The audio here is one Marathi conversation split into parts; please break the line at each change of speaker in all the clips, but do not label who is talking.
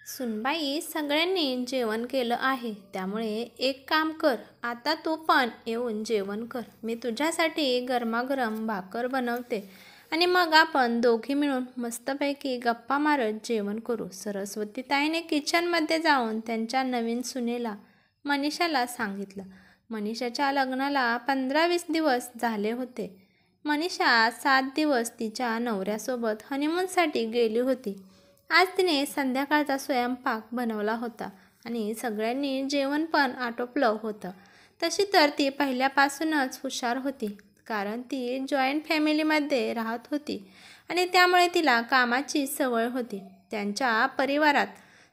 सुनबाई, सगळ्यांनी जेवण केलं आहे, त्यामुळे एक काम कर, आता तू पण येऊन जेवण कर. मी तुझ्यासाठी गरमागरम भाकर बनवते आणि मग आपण दोघी मिळून मस्तपैकी गप्पा मारत जेवण करू. सरस्वती ताईने किचनमध्ये जाऊन त्यांच्या नवीन सुनेला मनीषाला सांगितलं. मनीषाच्या लग्नाला 15-20 दिवस झाले होते. मनीषा 7 दिवस तिच्या नवऱ्यासोबत हनीमूनसाठी गेली होती. आज तिने संध्याकाळचा स्वयंपाक बनवला होता आणि सगळ्यांनी जेवण पण आटोपलं होतं. तशी तर ती पहिल्यापासूनच हुशार होती, कारण ती जॉईंट फॅमिलीमध्ये राहत होती आणि त्यामुळे तिला कामाची सवय होती. त्यांच्या परिवारात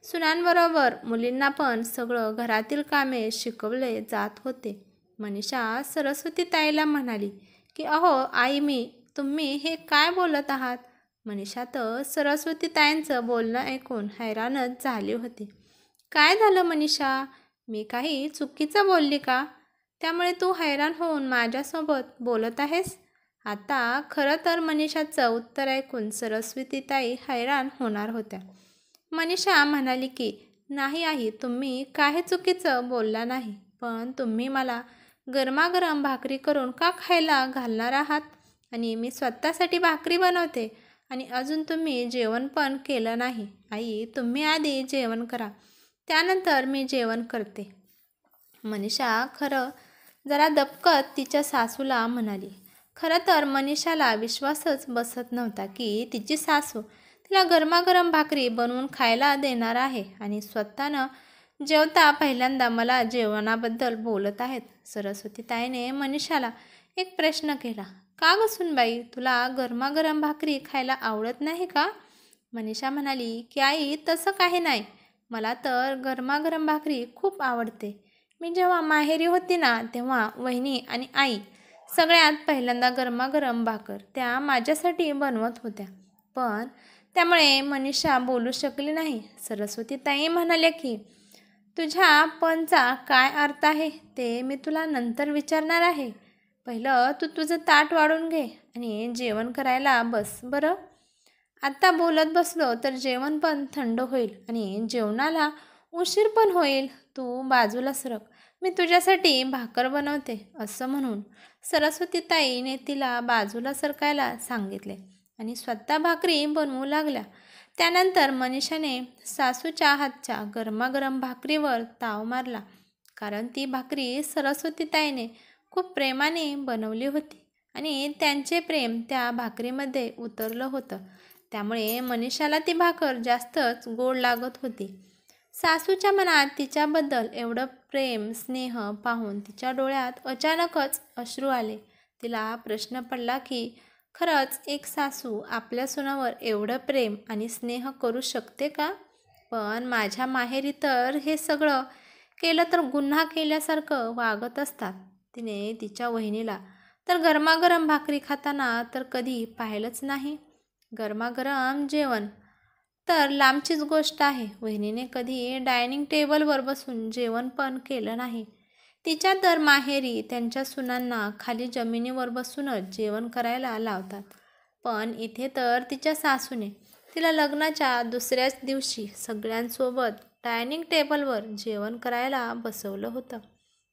सुनांबरोबर मुलींना पण सगळं घरातील कामे शिकवले जात होते. मनीषा सरस्वती ताईला म्हणाली की अहो आई, तुम्ही हे काय बोलत आहात? मनीषा तर सरस्वती ताईंचं बोलणं ऐकून हैराणच झाली होती. काय झालं मनीषा? मी काही चुकीचं बोलली का? त्यामुळे तू हैराण होऊन माझ्यासोबत बोलत आहेस? आता खरं तर मनीषाचं उत्तर ऐकून सरस्वती ताई हैराण होणार होत्या. मनीषा म्हणाली की नाही आई, तुम्ही काही चुकीचं बोलला नाही, पण तुम्ही मला गरमागरम भाकरी करून का खायला घालणार आहात? आणि मी स्वतःसाठी भाकरी बनवते आणि अजून तुम्ही जेवण पण केलं नाही. आई, तुम्ही आधी जेवण करा, त्यानंतर मी जेवण करते. मनीषा खरं जरा दबकत तिच्या सासूला म्हणाली. खरं तर मनीषाला विश्वासच बसत नव्हता की तिची सासू तिला गरमागरम भाकरी बनवून खायला देणार आहे आणि स्वतःनं जेवता पहिल्यांदा मला जेवणाबद्दल बोलत आहेत. सरस्वती ताईने मनीषाला एक प्रश्न केला. का ग सुनबाई, तुला गरमागरम भाकरी खायला आवडत नाही का? मनीषा म्हणाली की आई, तसं काही नाही, मला तर गरमागरम भाकरी खूप आवडते. मी जेव्हा माहेरी होती ना, तेव्हा वहिनी आणि आई सगळ्यात पहिल्यांदा गरमागरम भाकर त्या माझ्यासाठी बनवत होत्या. पण त्यामुळे मनीषा बोलू शकली नाही. सरस्वती ताई म्हणाल्या की तुझ्या पणचा काय अर्थ आहे ते मी तुला नंतर विचारणार आहे. पहिलं तू तुझं ताट वाढून घे आणि जेवण करायला बस बरं. आता बोलत बसलो तर जेवण पण थंड होईल आणि जेवणाला उशीर पण होईल. तू बाजूला सरक, मी तुझ्यासाठी भाकर बनवते. असं म्हणून सरस्वती ताईने तिला बाजूला सरकायला सांगितले आणि स्वतः भाकरी बनवू लागल्या. त्यानंतर मनीषाने सासूच्या हातच्या गरमागरम भाकरीवर ताव मारला, कारण ती भाकरी सरस्वती ताईने खूप प्रेमाने बनवली होती आणि त्यांचे प्रेम त्या भाकरीमध्ये उतरलं होतं. त्यामुळे मनीषाला ती भाकर जास्तच गोड लागत होती. सासूच्या मनात तिच्याबद्दल एवढं प्रेम स्नेह पाहून तिच्या डोळ्यात अचानकच अश्रू आले. तिला प्रश्न पडला की खरंच एक सासू आपल्या सुनावर एवढं प्रेम आणि स्नेह करू शकते का? पण माझ्या माहेरी तर हे सगळं केलं तर गुन्हा केल्यासारखं वागत असतात. तिने तिच्या वहिनीला तर गरमागरम भाकरी खाताना तर कधी पाहिलंच नाही. गरमागरम जेवण तर लांबचीच गोष्ट आहे. वहिनीने कधी डायनिंग टेबलवर बसून जेवण पण केलं नाही. तिच्या तर माहेरी त्यांच्या सुनांना खाली जमिनीवर बसूनच जेवण करायला लावतात. पण इथे तर तिच्या सासूने तिला लग्नाच्या दुसऱ्याच दिवशी सगळ्यांसोबत डायनिंग टेबलवर जेवण करायला बसवलं होतं.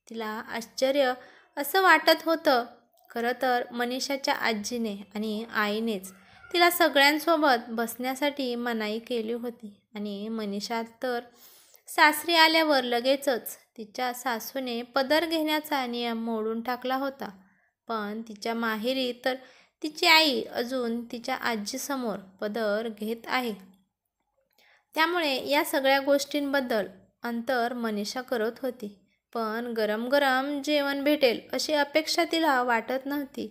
तिला आश्चर्य असं वाटत होतं. खरं तर मनीषाच्या आजीने आणि आईनेच तिला सगळ्यांसोबत बसण्यासाठी मनाई केली होती आणि मनीषा तर सासरी आल्यावर लगेचच तिच्या सासूने पदर घेण्याचा नियम मोडून टाकला होता. पण तिच्या माहेरी तर तिची आई अजून तिच्या आजीसमोर पदर घेत आहे. त्यामुळे या सगळ्या गोष्टींबद्दल अंतर मनीषा करत होती. पण गरम गरम जेवण भेटेल अशी अपेक्षा तिला वाटत नव्हती.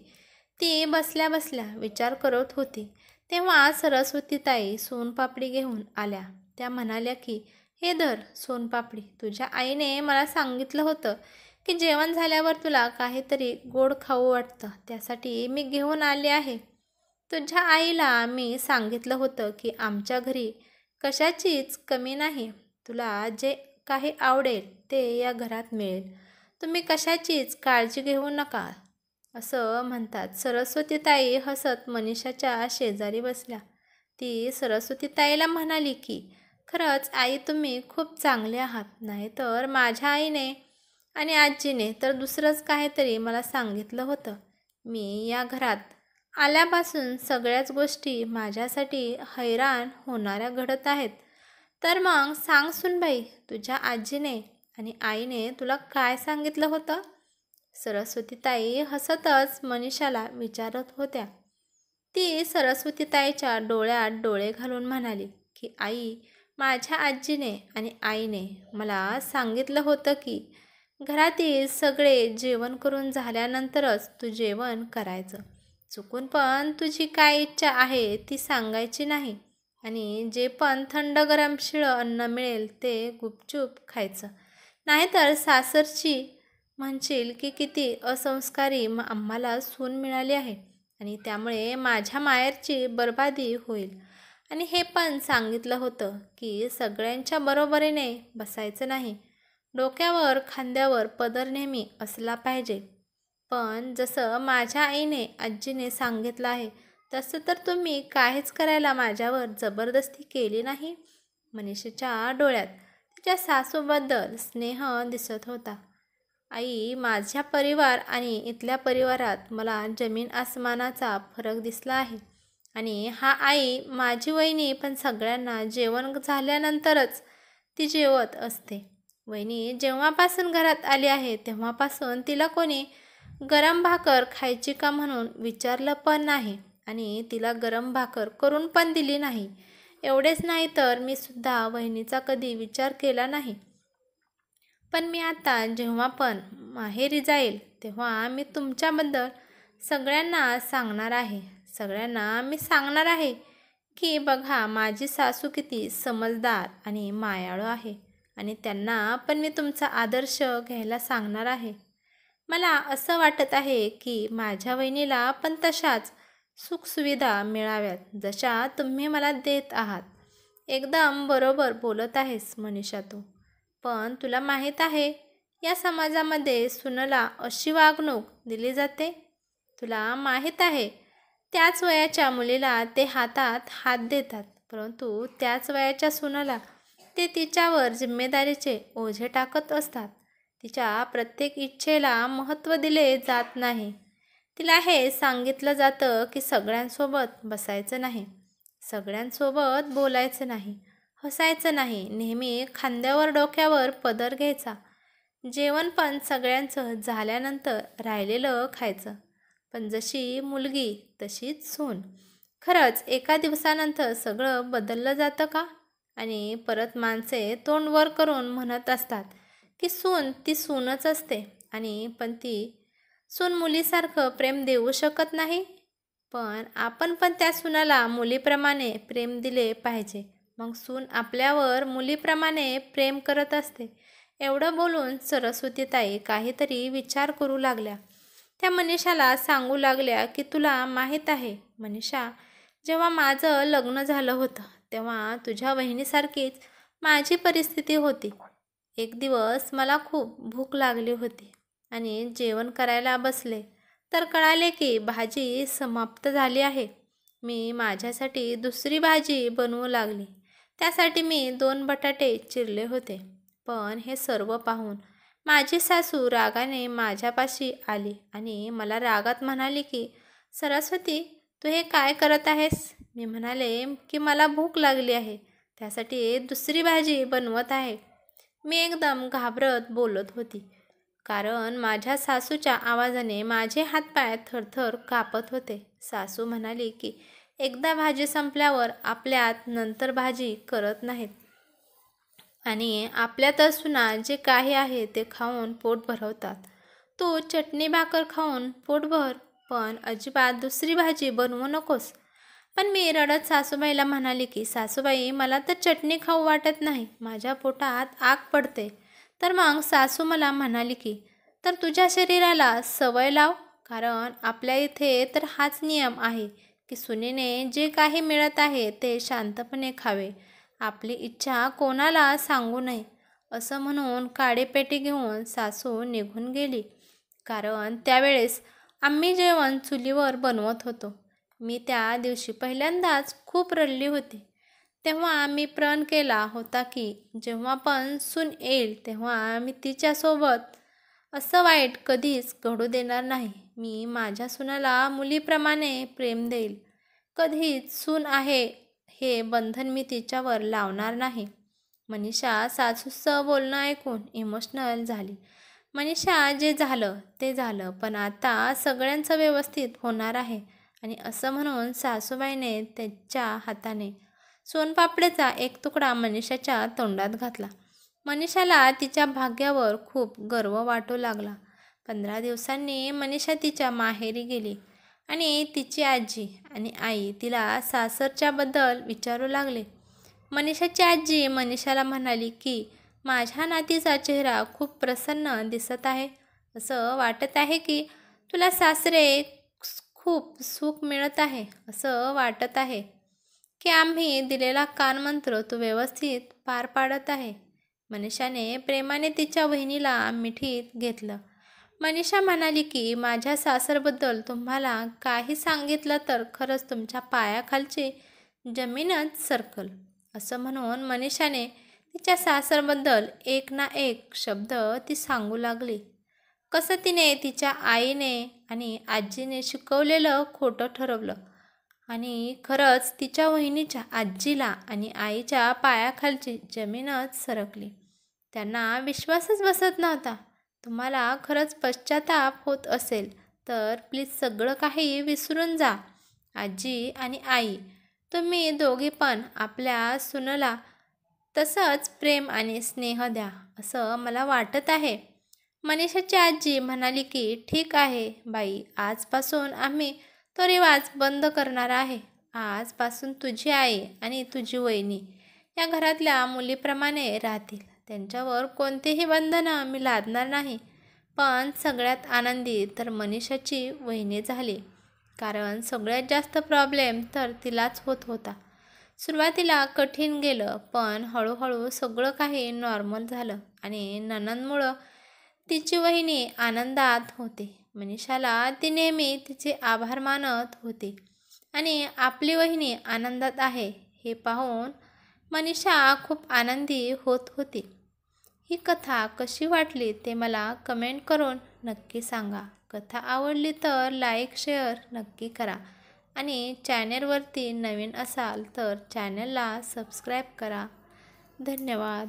ती बसल्या बसल्या विचार करत होती. तेव्हा सरस्वती ताई सोनपापडी घेऊन आल्या. त्या म्हणाल्या की हे धर सोनपापडी, तुझ्या आईने मला सांगितलं होतं की जेवण झाल्यावर तुला काहीतरी गोड खाऊ वाटतं, त्यासाठी मी घेऊन आले आहे. तुझ्या आईला मी सांगितलं होतं की आमच्या घरी कशाचीच कमी नाही, तुला जे काही आवडेल ते या घरात मिळेल, तुम्ही कशाचीच काळजी घेऊ नका, असं म्हणतात. सरस्वती ताई हसत मनीषाच्या शेजारी बसल्या. ती सरस्वती ताईला म्हणाली की खरंच आई तुम्ही खूप चांगले आहात. नाहीतर माझ्या आईने आणि आजीने तर दुसरंच काहीतरी मला सांगितलं होतं. मी या घरात आल्यापासून सगळ्याच गोष्टी माझ्यासाठी हैराण होणाऱ्या घडत आहेत. तर मग सांग सुनबाई, तुझ्या आजीने आणि आईने तुला काय सांगितलं होतं? सरस्वतीताई हसतच मनीषाला विचारत होत्या. ती सरस्वतीताईच्या डोळ्यात डोळे घालून म्हणाली की आई, माझ्या आजीने आणि आईने मला सांगितलं होतं की घरातील सगळे जेवण करून झाल्यानंतरच तू जेवण करायचं. चुकून पण तुझी काय इच्छा आहे ती सांगायची नाही आणि जे पण थंड गरम शिळं अन्न मिळेल ते गुपचूप खायचं. नाहीतर सासरची म्हणशील की किती असंस्कारी आम्हाला सून मिळाली आहे आणि त्यामुळे माझ्या माहेरची बरबादी होईल. आणि हे पण सांगितलं होतं की सगळ्यांच्या बरोबरीने बसायचं नाही. डोक्यावर खांद्यावर पदर नेहमी असला पाहिजे. पण जसं माझ्या आईने आजीने सांगितलं आहे तसं तर तुम्ही काहीच करायला माझ्यावर जबरदस्ती केली नाही. मनीषाच्या डोळ्यात तिच्या सासूबद्दल स्नेह दिसत होता. आई, माझ्या परिवार आणि इथल्या परिवारात मला जमीन आसमानाचा फरक दिसला आहे. आणि हा आई, माझी वहिनी पण सगळ्यांना जेवण झाल्यानंतरच ती जेवत असते. वहिनी जेव्हापासून घरात आली आहे तेव्हापासून तिला कोणी गरम भाकर खायची का म्हणून विचारलं पण नाही आणि तिला गरम भाकर करून पण दिली नाही. एवढेच नाही तर मी सुद्धा वहिनीचा कधी विचार केला नाही. पण मी आता जेव्हा पण माहेरी जाईल तेव्हा मी तुमच्याबद्दल सगळ्यांना सांगणार आहे. सगळ्यांना मी सांगणार आहे की बघा, माझी सासू किती समजदार आणि मायाळू आहे आणि त्यांना पण मी तुमचा आदर्श घ्यायला सांगणार आहे. मला असं वाटत आहे की माझ्या वहिनीला पण तशाच सुखसुविधा मिळाव्यात जशा तुम्ही मला देत आहात. एकदम बरोबर बोलत आहेस मनीषा तू. पण तुला माहीत आहे या समाजामध्ये सुनेला अशी वागणूक दिली जाते. तुला माहीत आहे त्याच वयाच्या मुलीला ते हातात हात देतात, परंतु त्याच वयाच्या सुनेला ते तिच्यावर जिम्मेदारीचे ओझे टाकत असतात. तिच्या प्रत्येक इच्छेला महत्त्व दिले जात नाही. तिला हे सांगितलं जातं की सगळ्यांसोबत बसायचं नाही, सगळ्यांसोबत बोलायचं नाही, हसायचं नाही, नेहमी खांद्यावर डोक्यावर पदर घ्यायचा. जेवण पण सगळ्यांचं झाल्यानंतर राहिलेलं खायचं. पण जशी मुलगी तशीच सून. खरंच एका दिवसानंतर सगळं बदललं जातं का? आणि परत माणसे तोंड वर करून म्हणत असतात की सून ती सूनच असते आणि पण ती सून मुलीसारखं प्रेम देऊ शकत नाही. पण आपण पण त्या सुनाला मुलीप्रमाणे प्रेम दिले पाहिजे. मग सून आपल्यावर मुलीप्रमाणे प्रेम करत असते. एवढं बोलून सरस्वतीताई काहीतरी विचार करू लागल्या. त्या मनीषाला सांगू लागल्या की तुला माहीत आहे मनीषा, जेव्हा माझं लग्न झालं होतं तेव्हा तुझ्या वहिनीसारखीच माझी परिस्थिती होती. एक दिवस मला खूप भूक लागली होती आणि जेवण करायला बसले तर कळाले की भाजी समाप्त झाली आहे. मी माझ्यासाठी दुसरी भाजी बनवू लागली. त्यासाठी मी 2 बटाटे चिरले होते. पण हे सर्व पाहून माझी सासू रागाने माझ्यापाशी आली आणि मला रागात म्हणाली की सरस्वती, तू हे काय करत आहेस? मी म्हणाले की मला भूक लागली आहे, त्यासाठी दुसरी भाजी बनवत आहे. मी एकदम घाबरत बोलत होती, कारण माझ्या सासूच्या आवाजाने माझे हातपाय थरथर कापत होते. सासू म्हणाली की एकदा भाजी संपल्यावर आपल्यात नंतर भाजी करत नाहीत आणि आपल्या तर सुना जे काही आहे ते खाऊन पोट भरवतात. तू चटणी भाकर खाऊन पोट भर, पण अजिबात दुसरी भाजी बनवू नकोस. पण मी रडत सासूबाईला म्हणाली की सासूबाई, मला तर चटणी खाऊ वाटत नाही, माझ्या पोटात आग पडते. तर मग सासू मला म्हणाली की तर तुझ्या शरीराला सवय लाव, कारण आपल्या इथे तर हाच नियम आहे की सुनेने जे काही मिळत आहे ते शांतपणे खावे, आपली इच्छा कोणाला सांगू नये. असं म्हणून काडीपेटी घेऊन सासू निघून गेली. कारण त्यावेळेस आम्ही जेवण चुलीवर बनवत होतो. मी त्या दिवशी पहिल्यांदाच खूप रडली होती. तेव्हा मी प्रण केला होता की जेव्हा पण सून येईल तेव्हा मी तिच्यासोबत असं वाईट कधीच घडू देणार नाही. मी माझ्या सुनाला मुलीप्रमाणे प्रेम देईल. कधीच सून आहे हे बंधन मी तिच्यावर लावणार नाही. मनीषा सासूचं बोलणं ऐकून इमोशनल झाली. मनीषा जे झालं ते झालं, पण आता सगळ्यांचं व्यवस्थित होणार आहे आणि असं म्हणून सासूबाईने त्याच्या हाताने सोनपापड्याचा एक तुकडा मनीषाच्या तोंडात घातला. मनीषाला तिच्या भाग्यावर खूप गर्व वाटू लागला. 15 दिवसांनी मनीषा तिच्या माहेरी गेली आणि तिची आजी आणि आई तिला सासरच्याबद्दल विचारू लागले. मनीषाची आजी मनीषाला म्हणाली की माझ्या नातीचा चेहरा खूप प्रसन्न दिसत आहे. असं वाटत आहे की तुला सासरे खूप सुख मिळत आहे. असं वाटत आहे की आम्ही दिलेला कानमंत्र तू व्यवस्थित पार पाडत आहे. मनीषाने प्रेमाने तिच्या बहिणीला मिठीत घेतलं. मनीषा म्हणाली की माझ्या सासरबद्दल तुम्हाला काही सांगितलं तर खरंच तुमच्या पायाखालची जमीनच सरकल. असं म्हणून मनीषाने तिच्या सासरबद्दल एक ना एक शब्द ती सांगू लागली. कसं तिने तिच्या आईने आणि आजीने शिकवलेलं खोटं ठरवलं आणि खरंच तिच्या वहिनीच्या आजीला आणि आईच्या पायाखालची जमीनच सरकली. त्यांना विश्वासच बसत नव्हता. तुम्हाला खरंच पश्चाताप होत असेल तर प्लीज सगळं काही विसरून जा. आजी आणि आई, तुम्ही दोघी पण आपल्या सुनेला तसंच प्रेम आणि स्नेह द्या असं मला वाटत आहे. मनीषाची आजी म्हणाली की ठीक आहे बाई, आजपासून आम्ही तो रिवाज बंद करणार आहे. आजपासून तुझी आई आणि तुझी वहिनी या घरातल्या मुलीप्रमाणे राहतील. त्यांच्यावर कोणतेही बंधनं मी लादणार नाही. पण सगळ्यात आनंदी तर मनीषाची वहिनी झाली, कारण सगळ्यात जास्त प्रॉब्लेम तर तिलाच होत होता. सुरुवातीला कठीण गेलं, पण हळूहळू सगळं काही नॉर्मल झालं आणि नणंदमुळं तिची वहिनी आनंदात होते. मनीषाला ती नेहमी तिचे आभार मानत होती आणि आपली वहिनी आनंदात आहे हे पाहून मनीषा खूप आनंदी होत होती. ही कथा कशी वाटली ते मला कमेंट करून नक्की सांगा. कथा आवडली तर लाईक शेअर नक्की करा आणि चॅनेलवरती नवीन असाल तर चॅनलला सबस्क्राईब करा. धन्यवाद.